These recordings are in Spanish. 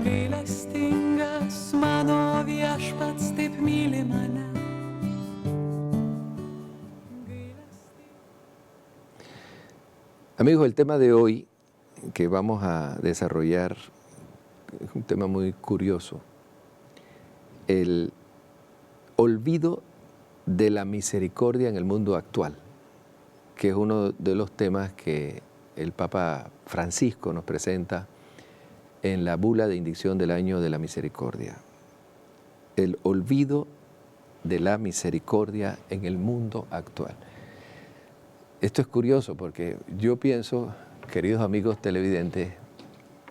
gailestingas, mano viešpats taip myli mane. Amigos, el tema de hoy que vamos a desarrollar es un tema muy curioso. El olvido de la misericordia en el mundo actual, que es uno de los temas que el Papa Francisco nos presenta en la bula de indicción del año de la misericordia. El olvido de la misericordia en el mundo actual. Esto es curioso porque yo pienso, queridos amigos televidentes,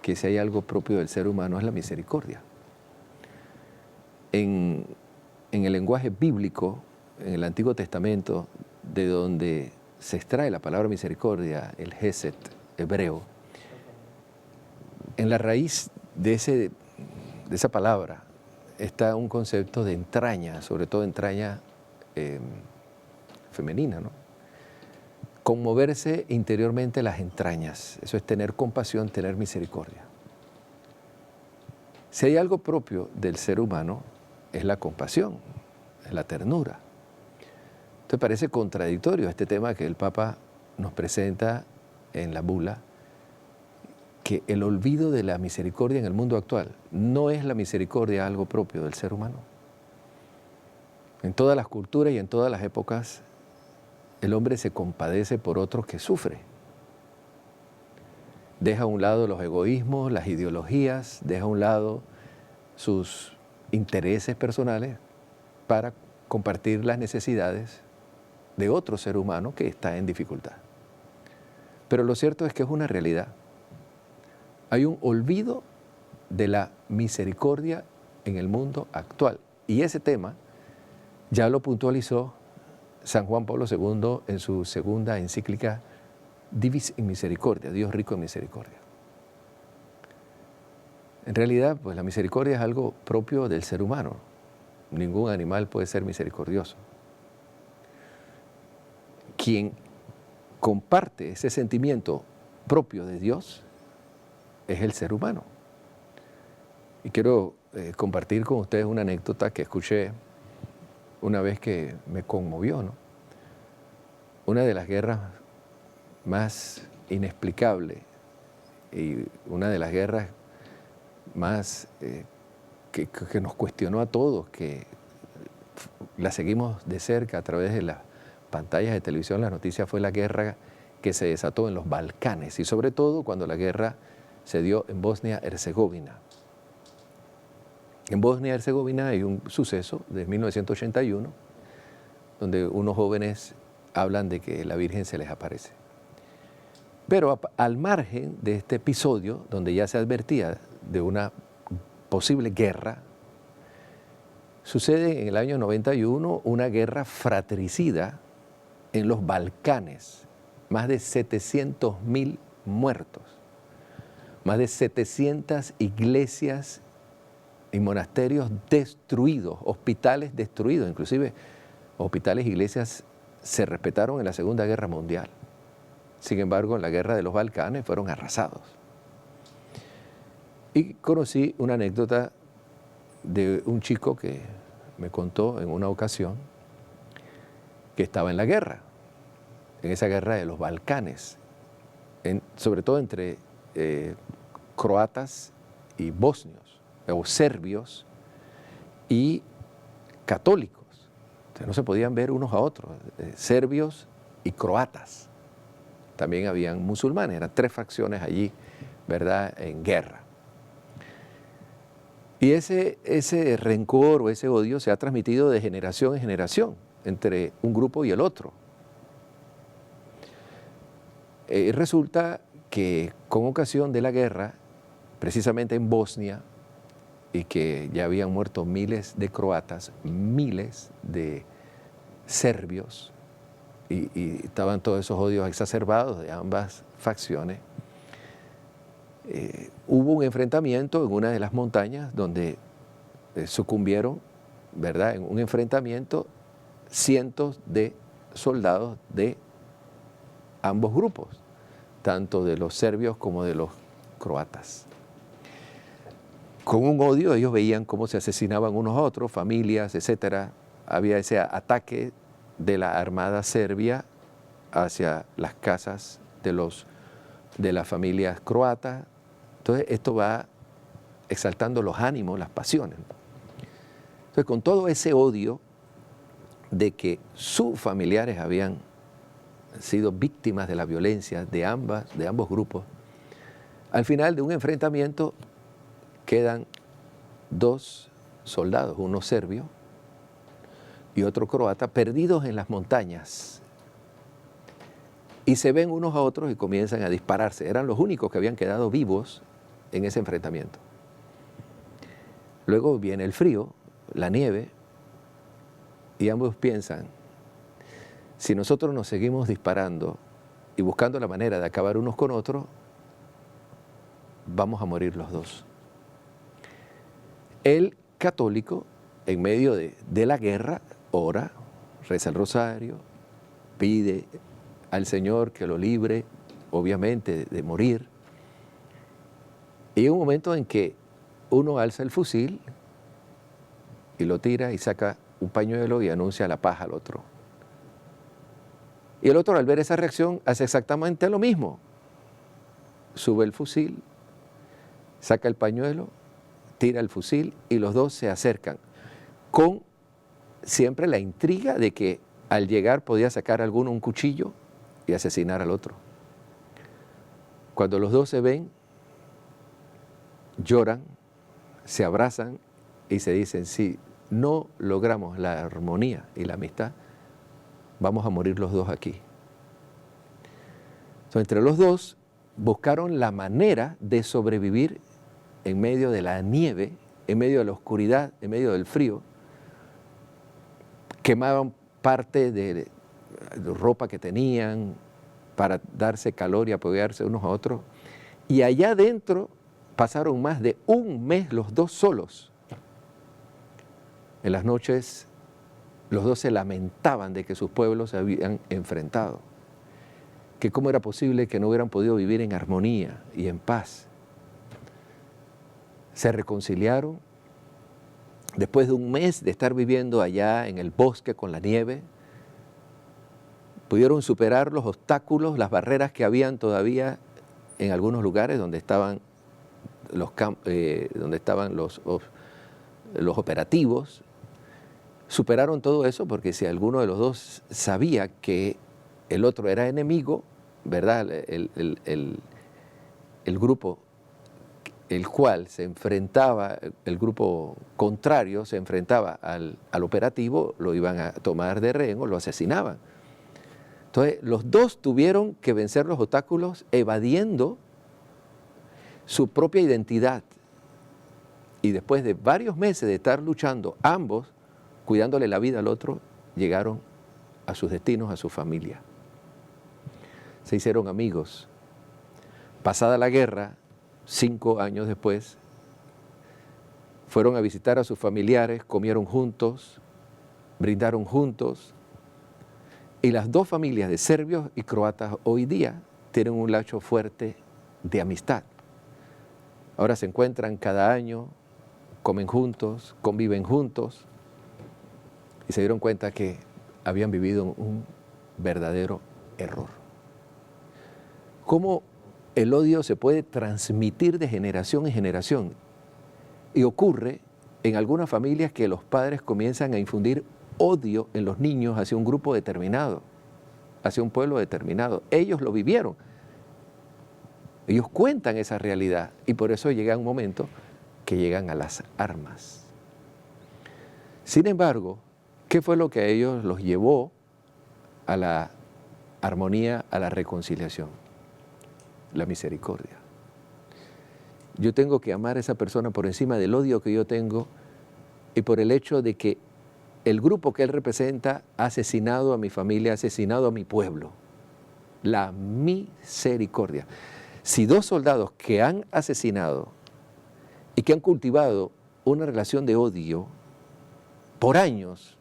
que si hay algo propio del ser humano es la misericordia. En el lenguaje bíblico, en el Antiguo Testamento, de donde se extrae la palabra misericordia, el Hesed hebreo, en la raíz de esa palabra está un concepto de entraña, sobre todo entraña femenina, ¿no? Conmoverse interiormente las entrañas, eso es tener compasión, tener misericordia. Si hay algo propio del ser humano, es la compasión, es la ternura. Entonces parece contradictorio este tema que el Papa nos presenta en la bula, que el olvido de la misericordia en el mundo actual no es la misericordia algo propio del ser humano. En todas las culturas y en todas las épocas, el hombre se compadece por otros que sufre. Deja a un lado los egoísmos, las ideologías, deja a un lado sus intereses personales para compartir las necesidades de otro ser humano que está en dificultad. Pero lo cierto es que es una realidad. Hay un olvido de la misericordia en el mundo actual. Y ese tema ya lo puntualizó San Juan Pablo II en su segunda encíclica Divis in Misericordia, Dios rico en misericordia. En realidad, pues la misericordia es algo propio del ser humano. Ningún animal puede ser misericordioso. Quien comparte ese sentimiento propio de Dios es el ser humano. Y quiero compartir con ustedes una anécdota que escuché una vez que me conmovió, ¿no? Una de las guerras más inexplicables y una de las guerras más que nos cuestionó a todos, que la seguimos de cerca a través de las pantallas de televisión, las noticias, fue la guerra que se desató en los Balcanes y sobre todo cuando la guerra se dio en Bosnia-Herzegovina. En Bosnia-Herzegovina hay un suceso de 1981 donde unos jóvenes hablan de que la Virgen se les aparece. Pero al margen de este episodio, donde ya se advertía de una posible guerra, sucede en el año 91 una guerra fratricida en los Balcanes, más de 700.000 muertos, más de 700 iglesias y monasterios destruidos, hospitales destruidos, inclusive hospitales e iglesias se respetaron en la Segunda Guerra Mundial. Sin embargo, en la guerra de los Balcanes fueron arrasados. Y conocí una anécdota de un chico que me contó en una ocasión que estaba en la guerra, en esa guerra de los Balcanes, sobre todo entre croatas y bosnios, o serbios y católicos. Entonces no se podían ver unos a otros, serbios y croatas. También habían musulmanes, eran 3 facciones allí, ¿verdad?, en guerra. Y ese rencor o ese odio se ha transmitido de generación en generación entre un grupo y el otro. Resulta que con ocasión de la guerra, precisamente en Bosnia, y que ya habían muerto miles de croatas, miles de serbios, y estaban todos esos odios exacerbados de ambas facciones, hubo un enfrentamiento en una de las montañas donde sucumbieron, ¿verdad?, en un enfrentamiento cientos de soldados de ambos grupos, tanto de los serbios como de los croatas. con un odio ellos veían cómo se asesinaban unos a otros, familias, etcétera. Había ese ataque de la armada serbia hacia las casas de las familias croatas. Entonces esto va exaltando los ánimos, las pasiones. Entonces con todo ese odio de que sus familiares habían sido víctimas de la violencia de ambos grupos, al final de un enfrentamiento quedan dos soldados, uno serbio y otro croata, perdidos en las montañas. Y se ven unos a otros y comienzan a dispararse. Eran los únicos que habían quedado vivos en ese enfrentamiento. Luego viene el frío, la nieve, y ambos piensan, si nosotros nos seguimos disparando y buscando la manera de acabar unos con otros, vamos a morir los dos. El católico, en medio de la guerra, ora, reza el rosario, pide al Señor que lo libre, obviamente, de morir. Y hay un momento en que uno alza el fusil y lo tira y saca un pañuelo y anuncia la paz al otro. Y el otro, al ver esa reacción, hace exactamente lo mismo. Sube el fusil, saca el pañuelo, tira el fusil y los dos se acercan, con siempre la intriga de que al llegar podía sacar alguno un cuchillo y asesinar al otro. Cuando los dos se ven, lloran, se abrazan y se dicen, si no logramos la armonía y la amistad, vamos a morir los dos aquí. Entonces, entre los dos buscaron la manera de sobrevivir en medio de la nieve, en medio de la oscuridad, en medio del frío. Quemaban parte de ropa que tenían para darse calor y apoyarse unos a otros. Y allá adentro pasaron más de un mes los dos solos. En las noches los dos se lamentaban de que sus pueblos se habían enfrentado, que cómo era posible que no hubieran podido vivir en armonía y en paz. Se reconciliaron después de un mes de estar viviendo allá en el bosque con la nieve. Pudieron superar los obstáculos, las barreras que habían todavía en algunos lugares donde estaban los operativos. Superaron todo eso porque si alguno de los dos sabía que el otro era enemigo, ¿verdad? El grupo el cual se enfrentaba, el grupo contrario se enfrentaba al operativo, lo iban a tomar de rehén o lo asesinaban. Entonces, los dos tuvieron que vencer los obstáculos evadiendo su propia identidad. Y después de varios meses de estar luchando, ambos, cuidándole la vida al otro, llegaron a sus destinos, a su familia. Se hicieron amigos. Pasada la guerra, 5 años después, fueron a visitar a sus familiares, comieron juntos, brindaron juntos, y las dos familias de serbios y croatas hoy día tienen un lazo fuerte de amistad. Ahora se encuentran cada año, comen juntos, conviven juntos, y se dieron cuenta que habían vivido un verdadero error. ¿Cómo el odio se puede transmitir de generación en generación? Y ocurre en algunas familias que los padres comienzan a infundir odio en los niños hacia un grupo determinado, hacia un pueblo determinado. Ellos lo vivieron. Ellos cuentan esa realidad y por eso llega un momento que llegan a las armas. Sin embargo, ¿qué fue lo que a ellos los llevó a la armonía, a la reconciliación? La misericordia. Yo tengo que amar a esa persona por encima del odio que yo tengo y por el hecho de que el grupo que él representa ha asesinado a mi familia, ha asesinado a mi pueblo. La misericordia. Si dos soldados que han asesinado y que han cultivado una relación de odio por años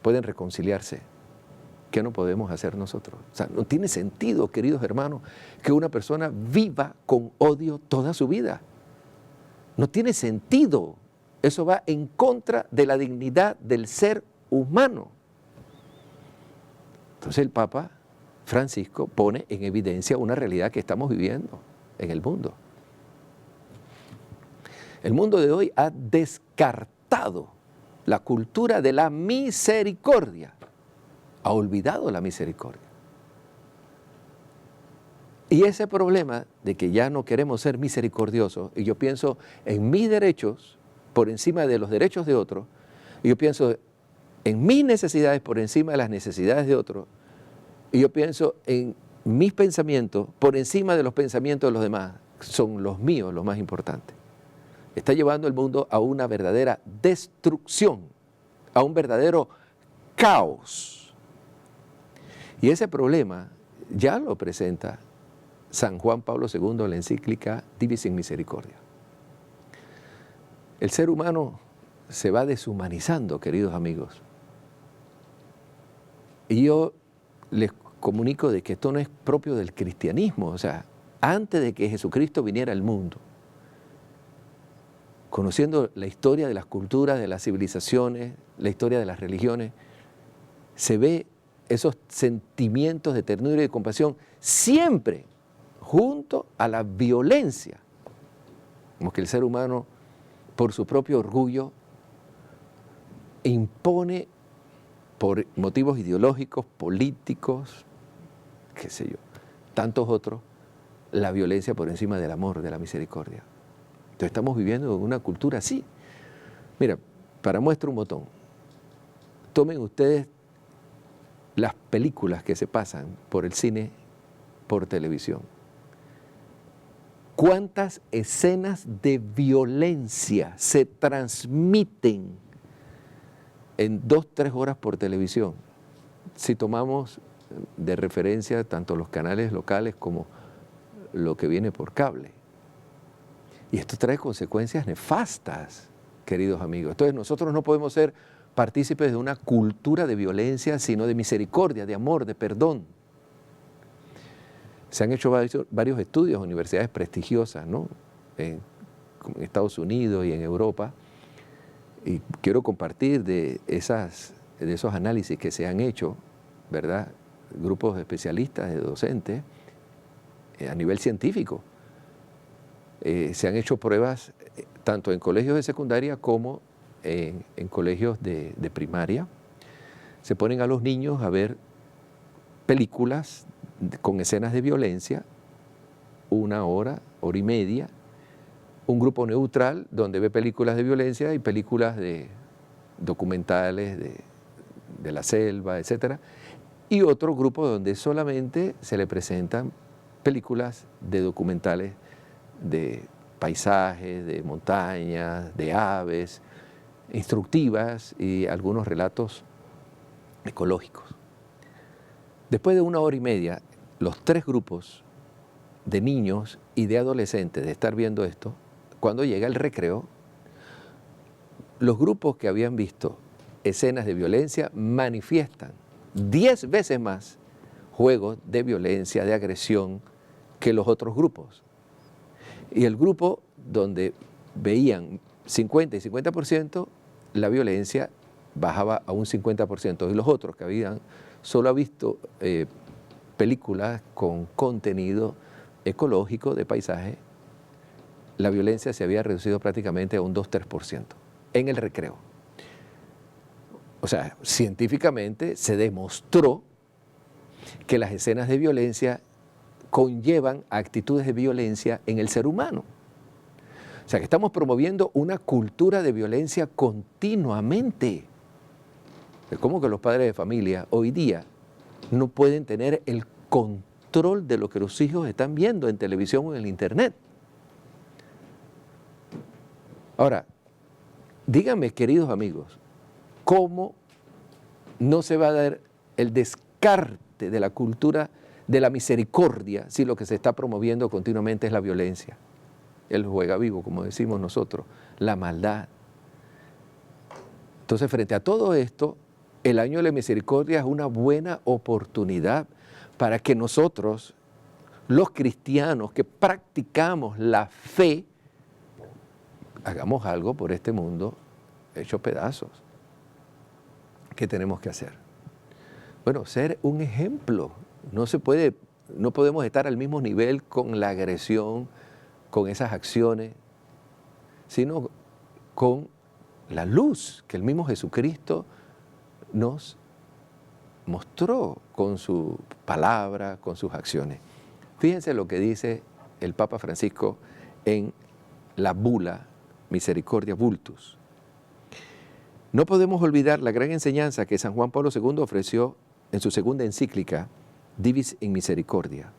pueden reconciliarse, ¿qué no podemos hacer nosotros? O sea, no tiene sentido, queridos hermanos, que una persona viva con odio toda su vida. No tiene sentido. Eso va en contra de la dignidad del ser humano. Entonces el Papa Francisco pone en evidencia una realidad que estamos viviendo en el mundo. El mundo de hoy ha descartado la cultura de la misericordia, ha olvidado la misericordia. Y ese problema de que ya no queremos ser misericordiosos, y yo pienso en mis derechos por encima de los derechos de otros, y yo pienso en mis necesidades por encima de las necesidades de otros, y yo pienso en mis pensamientos por encima de los pensamientos de los demás, son los míos los más importantes. Está llevando el mundo a una verdadera destrucción, a un verdadero caos. Y ese problema ya lo presenta San Juan Pablo II en la encíclica Divis in Misericordia. El ser humano se va deshumanizando, queridos amigos. Y yo les comunico de que esto no es propio del cristianismo. O sea, antes de que Jesucristo viniera al mundo, conociendo la historia de las culturas, de las civilizaciones, la historia de las religiones, se ve esos sentimientos de ternura y de compasión siempre junto a la violencia. Como que el ser humano, por su propio orgullo, impone por motivos ideológicos, políticos, qué sé yo, tantos otros, la violencia por encima del amor, de la misericordia. Entonces estamos viviendo en una cultura así. Mira, para muestra un botón, tomen ustedes las películas que se pasan por el cine, por televisión. ¿Cuántas escenas de violencia se transmiten en 2-3 horas por televisión? Si tomamos de referencia tanto los canales locales como lo que viene por cable. Y esto trae consecuencias nefastas, queridos amigos. Entonces nosotros no podemos ser partícipes de una cultura de violencia, sino de misericordia, de amor, de perdón. Se han hecho varios estudios en universidades prestigiosas, ¿no? En Estados Unidos y en Europa. Y quiero compartir de esos análisis que se han hecho, ¿verdad? Grupos de especialistas, de docentes, a nivel científico. Se han hecho pruebas tanto en colegios de secundaria como en colegios de primaria. Se ponen a los niños a ver películas con escenas de violencia, 1 hora, hora y media, un grupo neutral donde ve películas de violencia y películas de documentales de la selva, etc. Y otro grupo donde solamente se le presentan películas de documentales de paisajes, de montañas, de aves, instructivas y algunos relatos ecológicos. Después de 1 hora y media, los 3 grupos de niños y de adolescentes de estar viendo esto, cuando llega el recreo, los grupos que habían visto escenas de violencia manifiestan 10 veces más juegos de violencia, de agresión, que los otros grupos. Y el grupo donde veían 50 y 50%, la violencia bajaba a un 50%. Y los otros que habían solo visto películas con contenido ecológico de paisaje, la violencia se había reducido prácticamente a un 2-3% en el recreo. O sea, científicamente se demostró que las escenas de violencia conllevan actitudes de violencia en el ser humano. O sea, que estamos promoviendo una cultura de violencia continuamente. Es como que los padres de familia hoy día no pueden tener el control de lo que los hijos están viendo en televisión o en el internet. Ahora, díganme, queridos amigos, ¿cómo no se va a dar el descarte de la cultura de la misericordia si lo que se está promoviendo continuamente es la violencia, el juega vivo, como decimos nosotros, la maldad? Entonces, frente a todo esto, el año de la misericordia es una buena oportunidad para que nosotros, los cristianos que practicamos la fe, hagamos algo por este mundo hecho pedazos. ¿Qué tenemos que hacer? Bueno, ser un ejemplo. No podemos estar al mismo nivel con la agresión, con esas acciones, sino con la luz que el mismo Jesucristo nos mostró con su palabra, con sus acciones. Fíjense lo que dice el Papa Francisco en la bula Misericordia Vultus. No podemos olvidar la gran enseñanza que San Juan Pablo II ofreció en su segunda encíclica, Divis in Misericordia,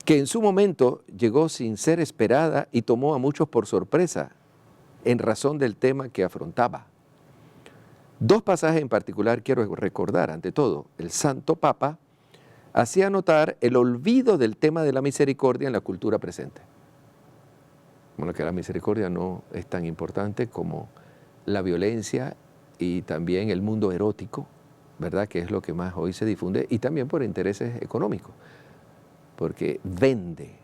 que en su momento llegó sin ser esperada y tomó a muchos por sorpresa en razón del tema que afrontaba. Dos pasajes en particular quiero recordar. Ante todo, el Santo Papa hacía notar el olvido del tema de la misericordia en la cultura presente. Bueno, que la misericordia no es tan importante como la violencia y también el mundo erótico, ¿verdad? Que es lo que más hoy se difunde, y también por intereses económicos, porque vende,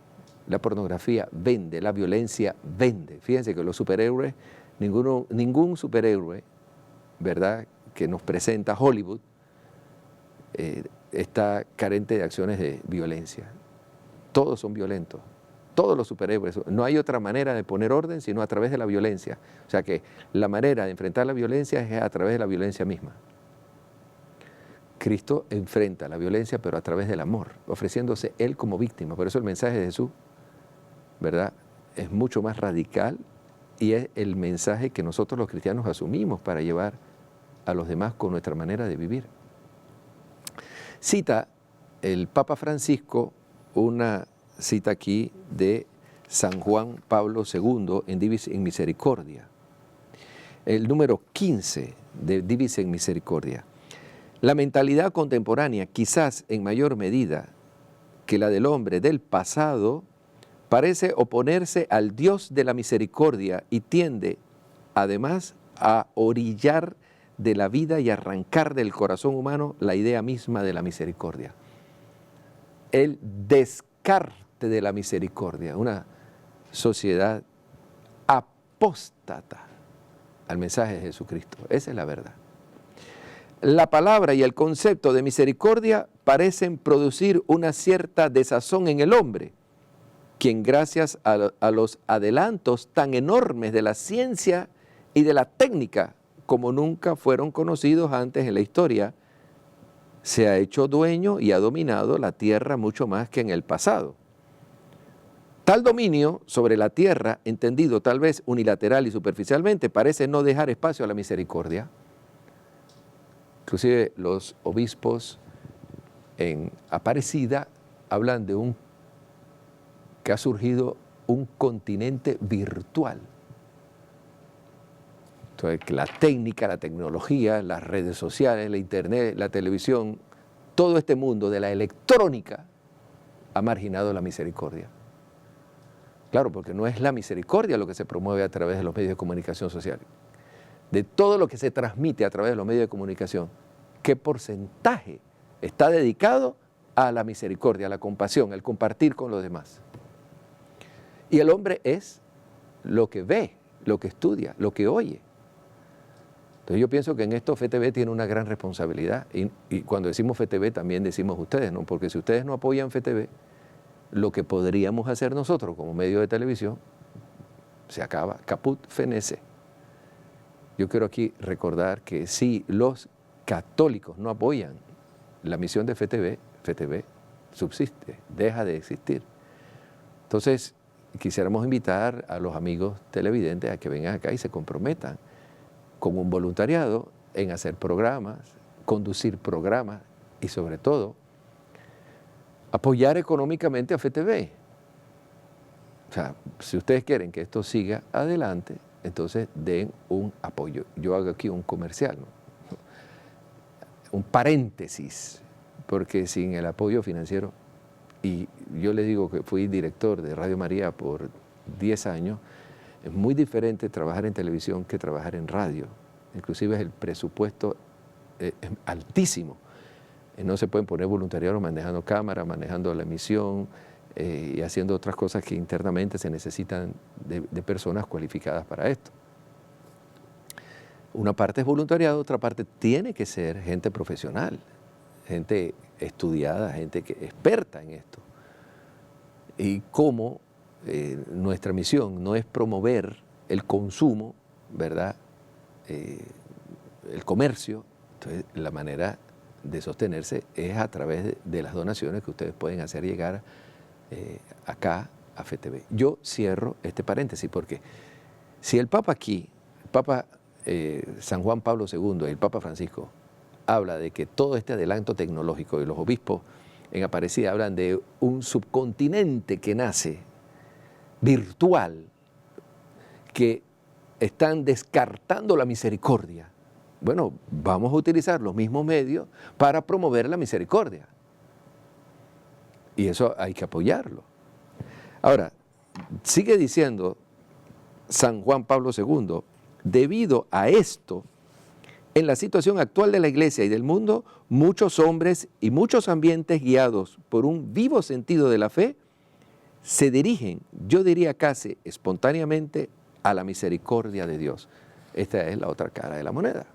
la pornografía vende, la violencia vende. Fíjense que los superhéroes, ningún superhéroe, ¿verdad?, que nos presenta Hollywood, está carente de acciones de violencia. Todos son violentos, todos los superhéroes. No hay otra manera de poner orden sino a través de la violencia. O sea que la manera de enfrentar la violencia es a través de la violencia misma. Cristo enfrenta la violencia, pero a través del amor, ofreciéndose Él como víctima. Por eso el mensaje de Jesús, ¿verdad?, es mucho más radical y es el mensaje que nosotros los cristianos asumimos para llevar a los demás con nuestra manera de vivir. Cita el Papa Francisco una cita aquí de San Juan Pablo II en Divis in Misericordia. El número 15 de Divis in Misericordia. La mentalidad contemporánea, quizás en mayor medida que la del hombre del pasado, parece oponerse al Dios de la misericordia y tiende, además, a orillar de la vida y arrancar del corazón humano la idea misma de la misericordia. El descarte de la misericordia, una sociedad apóstata al mensaje de Jesucristo. Esa es la verdad. La palabra y el concepto de misericordia parecen producir una cierta desazón en el hombre, quien gracias a los adelantos tan enormes de la ciencia y de la técnica como nunca fueron conocidos antes en la historia, se ha hecho dueño y ha dominado la tierra mucho más que en el pasado. Tal dominio sobre la tierra, entendido tal vez unilateral y superficialmente, parece no dejar espacio a la misericordia. Inclusive los obispos en Aparecida hablan de que ha surgido un continente virtual. Entonces, la técnica, la tecnología, las redes sociales, la internet, la televisión, todo este mundo de la electrónica ha marginado la misericordia. Claro, porque no es la misericordia lo que se promueve a través de los medios de comunicación social. De todo lo que se transmite a través de los medios de comunicación, ¿qué porcentaje está dedicado a la misericordia, a la compasión, al compartir con los demás? Y el hombre es lo que ve, lo que estudia, lo que oye. Entonces yo pienso que en esto FETV tiene una gran responsabilidad y cuando decimos FETV también decimos ustedes, ¿no? Porque si ustedes no apoyan FETV, lo que podríamos hacer nosotros como medio de televisión se acaba, caput fenece. Yo quiero aquí recordar que si los católicos no apoyan la misión de FETV, FETV subsiste, deja de existir. Entonces quisiéramos invitar a los amigos televidentes a que vengan acá y se comprometan con un voluntariado en hacer programas, conducir programas y sobre todo apoyar económicamente a FETV. O sea, si ustedes quieren que esto siga adelante, entonces den un apoyo. Yo hago aquí un comercial, ¿no? Un paréntesis, porque sin el apoyo financiero, y yo les digo que fui director de Radio María por 10 años, es muy diferente trabajar en televisión que trabajar en radio. Inclusive el presupuesto es altísimo. No se pueden poner voluntariados manejando cámara, manejando la emisión, y haciendo otras cosas que internamente se necesitan de personas cualificadas para esto. Una parte es voluntariado, otra parte tiene que ser gente profesional, gente estudiada, gente experta en esto. Y cómo nuestra misión no es promover el consumo, ¿verdad? El comercio. Entonces, la manera de sostenerse es a través de las donaciones que ustedes pueden hacer llegar acá a FETV. Yo cierro este paréntesis porque si el Papa aquí, el Papa San Juan Pablo II y el Papa Francisco habla de que todo este adelanto tecnológico y los obispos en Aparecida hablan de un subcontinente que nace virtual, que están descartando la misericordia. Bueno, vamos a utilizar los mismos medios para promover la misericordia. Y eso hay que apoyarlo. Ahora, sigue diciendo San Juan Pablo II, debido a esto, en la situación actual de la Iglesia y del mundo, muchos hombres y muchos ambientes guiados por un vivo sentido de la fe se dirigen, yo diría casi espontáneamente, a la misericordia de Dios. Esta es la otra cara de la moneda.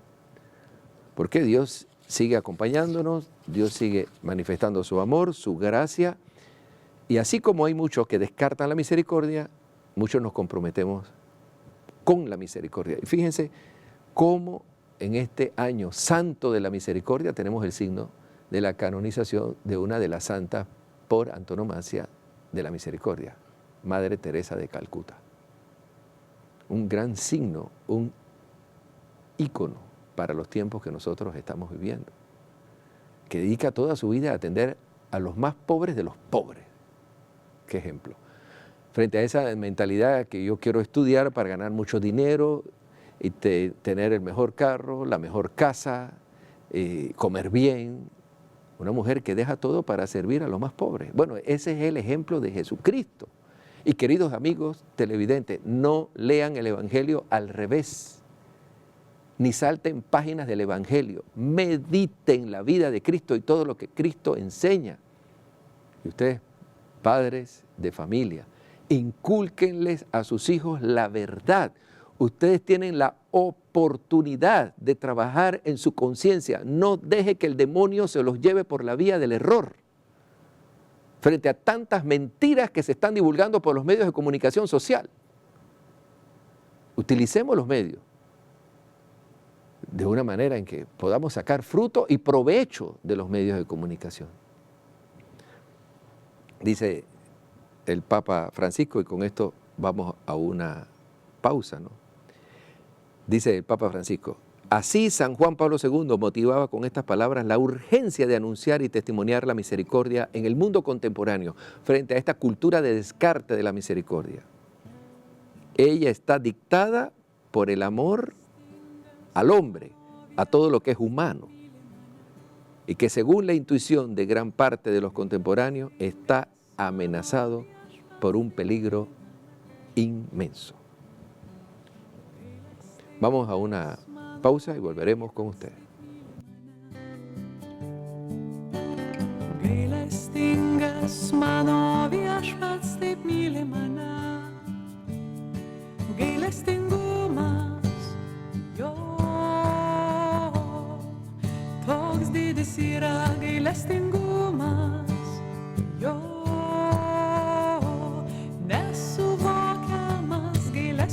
Porque Dios sigue acompañándonos, Dios sigue manifestando su amor, su gracia, y así como hay muchos que descartan la misericordia, muchos nos comprometemos con la misericordia. Y fíjense cómo en este año santo de la misericordia tenemos el signo de la canonización de una de las santas por antonomasia de la misericordia, Madre Teresa de Calcuta. Un gran signo, un ícono para los tiempos que nosotros estamos viviendo, que dedica toda su vida a atender a los más pobres de los pobres. ¿Qué ejemplo? Frente a esa mentalidad que yo quiero estudiar para ganar mucho dinero y tener el mejor carro, la mejor casa, comer bien, una mujer que deja todo para servir a los más pobres. Bueno, ese es el ejemplo de Jesucristo. Y queridos amigos televidentes, no lean el Evangelio al revés, ni salten páginas del Evangelio. Mediten la vida de Cristo y todo lo que Cristo enseña. Y ustedes, padres de familia, incúlquenles a sus hijos la verdad. Ustedes tienen la oportunidad de trabajar en su conciencia. No deje que el demonio se los lleve por la vía del error. Frente a tantas mentiras que se están divulgando por los medios de comunicación social. Utilicemos los medios de una manera en que podamos sacar fruto y provecho de los medios de comunicación. Dice el Papa Francisco, y con esto vamos a una pausa, ¿no? Dice el Papa Francisco, así San Juan Pablo II motivaba con estas palabras la urgencia de anunciar y testimoniar la misericordia en el mundo contemporáneo frente a esta cultura de descarte de la misericordia. Ella está dictada por el amor al hombre, a todo lo que es humano, y que según la intuición de gran parte de los contemporáneos está amenazado por un peligro inmenso. Vamos a una pausa y volveremos con ustedes. Gailestingas mano viešpats taip myli mane, gailestingumas jo, toks didis yra gailestingumas.